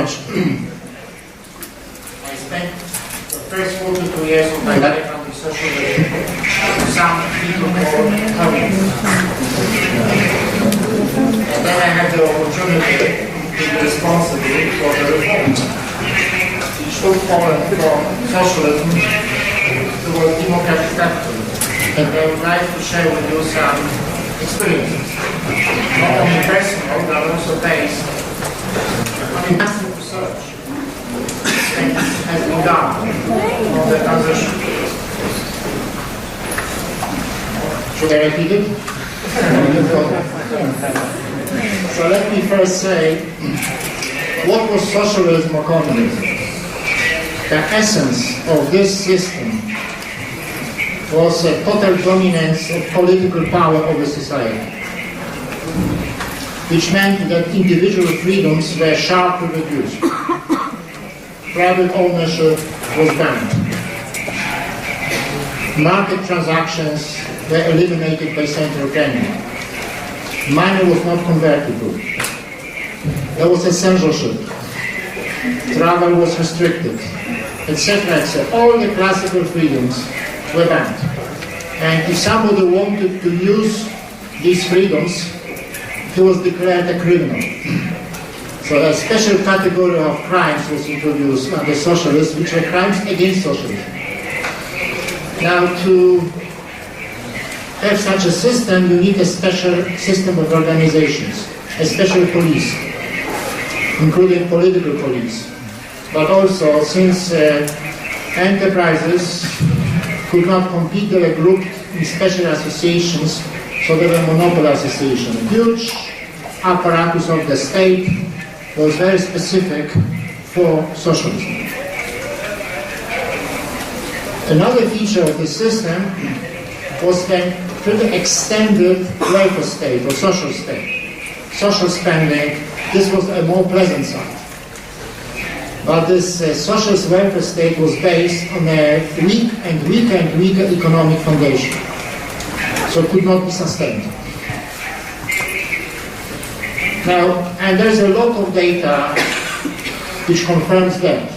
much. I spent the first 42 years of my life on the social regime. Some people call communism. And then I had the opportunity to be responsible for the reforms, which took Poland from socialism towards democratic capitalism. And I would like to share with you some experiences, not only personal, but also based on massive research that has been done on the transition. Should I repeat it? So let me first say, what was socialism or communism? The essence of this system was a total dominance of political power over society, which meant that individual freedoms were sharply reduced. Private ownership was banned. Market transactions were eliminated by central planning. Money was not convertible. There was a censorship. Travel was restricted, etc., etc. All the classical freedoms were banned. And if somebody wanted to use these freedoms, he was declared a criminal. So a special category of crimes was introduced under socialism, which were crimes against socialism. Now, to have such a system, you need a special system of organizations, a special police, including political police. But also, since enterprises could not compete, they were grouped in special associations, so they were monopoly associations. A huge apparatus of the state was very specific for socialism. Another feature of the system was the pretty extended welfare state or social state. Social spending, this was a more pleasant side. But this socialist welfare state was based on a weak and weaker and weaker economic foundation, so it could not be sustained. Now, and there's a lot of data which confirms that.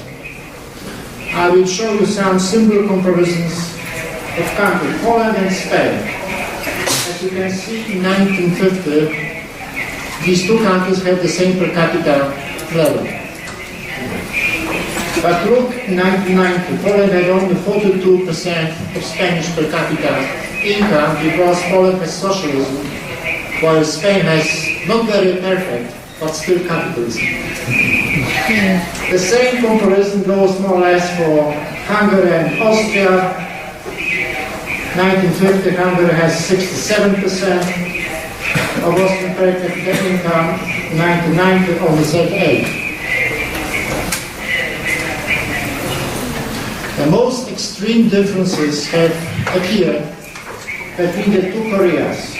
I will show you some simple comparisons of countries, Poland and Spain. As you can see, in 1950, these two countries had the same per capita level. But look, in 1990, Poland had only 42% of Spanish per capita income because Poland has socialism, while Spain has not very perfect, but still capitalism. The same comparison goes more or less for Hungary and Austria. 1950, Hungary has 67% of Austrian per capita income, 1990 only 38%. The most extreme differences have appeared between the two Koreas.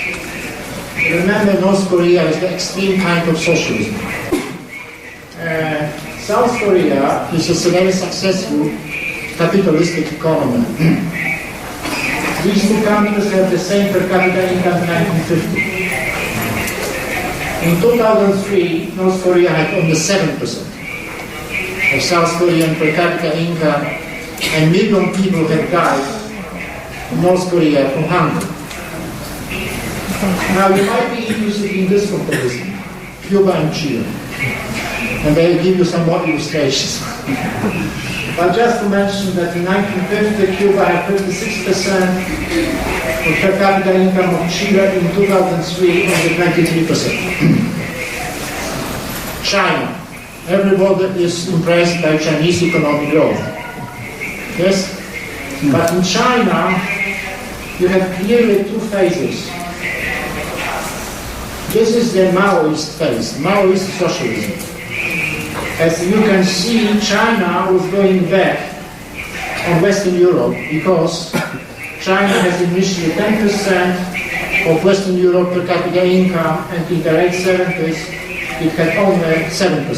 Remember, North Korea is the extreme kind of socialism. South Korea is a very successful capitalistic economy. These two countries have the same per capita income in 1950. In 2003, North Korea had only 7% of South Korean per capita income, and million people have died in North Korea from hunger. Now, you might be interested in this comparison, Cuba and Chile, and they will give you some more illustrations. But just to mention that in 1950, Cuba had 56% of per capita income of Chile, in 2003, only 23%. China. Everybody is impressed by Chinese economic growth. Yes? But in China, you have clearly two phases. This is the Maoist phase, Maoist socialism. As you can see, China was going back on Western Europe because China has initially 10% of Western Europe per capita income, and in the late 70s, it had only 7%.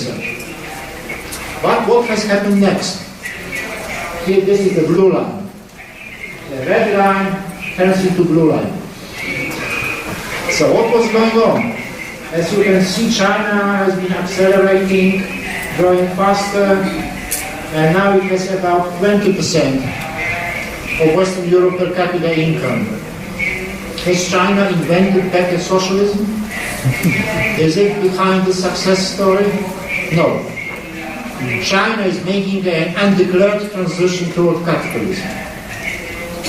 But what has happened next? Here, this is the blue line. The red line turns into blue line. So what was going on? As you can see, China has been accelerating growing faster, and now it has about 20% of Western Europe per capita income. Has China invented better socialism? Is it behind the success story? No. China is making an undeclared transition toward capitalism.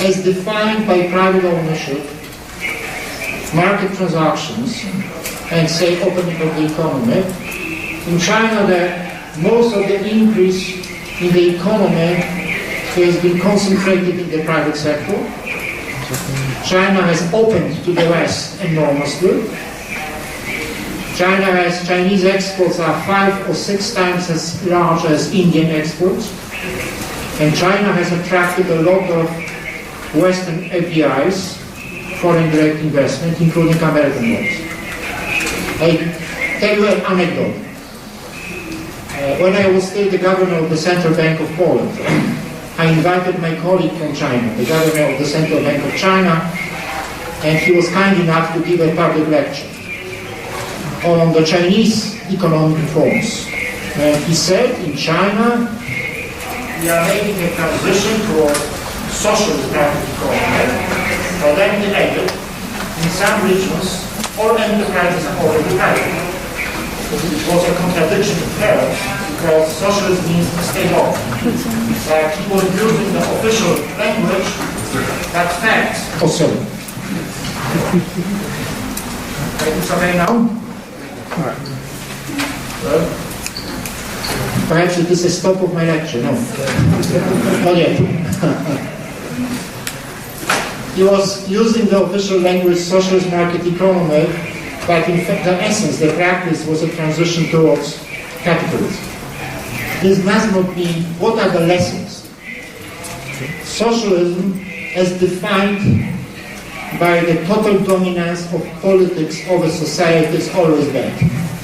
As defined by private ownership, market transactions, and say opening of the economy, in China most of the increase in the economy has been concentrated in the private sector. China has opened to the West enormously. Chinese exports are 5 or 6 times as large as Indian exports. And China has attracted a lot of Western FDIs, foreign direct investment, including American ones. I tell you an anecdote. When I was still the governor of the Central Bank of Poland, I invited my colleague from China, the governor of the Central Bank of China, and he was kind enough to give a public lecture on the Chinese economic reforms. And he said, in China, we are making a transition toward socialist market economy, but then he added, in some regions, all enterprises are already private. It was a contradiction of terms, because socialism means state owned. But he was using the official language that facts also. It's okay now? Well, perhaps it is a stop of my lecture, no? Not yet. He was using the official language socialist market economy, but in fact, the essence, the practice was a transition towards capitalism. This must not mean, what are the lessons? Socialism, as defined by the total dominance of politics over society, is always bad.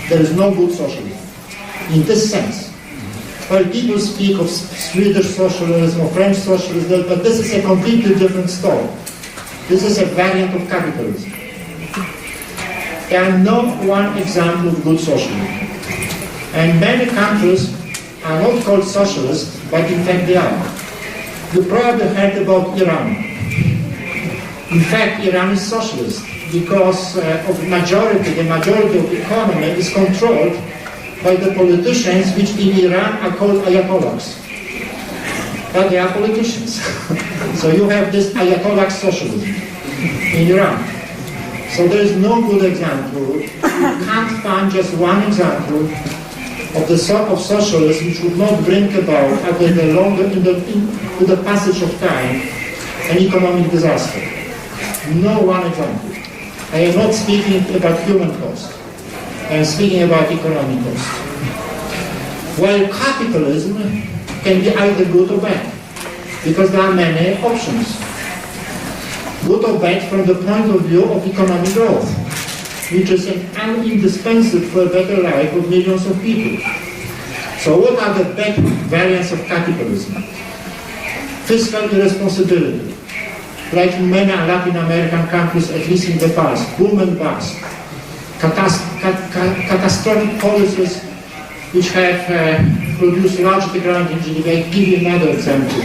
There is no good socialism. In this sense, while people speak of Swedish socialism or French socialism, but this is a completely different story. This is a variant of capitalism. There are no one example of good socialism. And many countries are not called socialist, but in fact they are. You probably heard about Iran. In fact, Iran is socialist because the majority of the economy is controlled by the politicians, which in Iran are called ayatollahs. But they are politicians. So you have this ayatollah socialism in Iran. So there is no good example. You can't find just one example of the sort of socialism which would not bring about, with the passage of time, an economic disaster. No one example. I am not speaking about human cost. I am speaking about economic cost. While capitalism can be either good or bad, because there are many options. Good or bad from the point of view of economic growth, which is indispensable for a better life of millions of people. So what are the bad variants of capitalism? Fiscal irresponsibility, like in many Latin American countries, at least in the past, boom and bust, catastrophic policies which have produced large decline in GDP. I give you another example.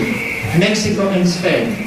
Mexico and Spain.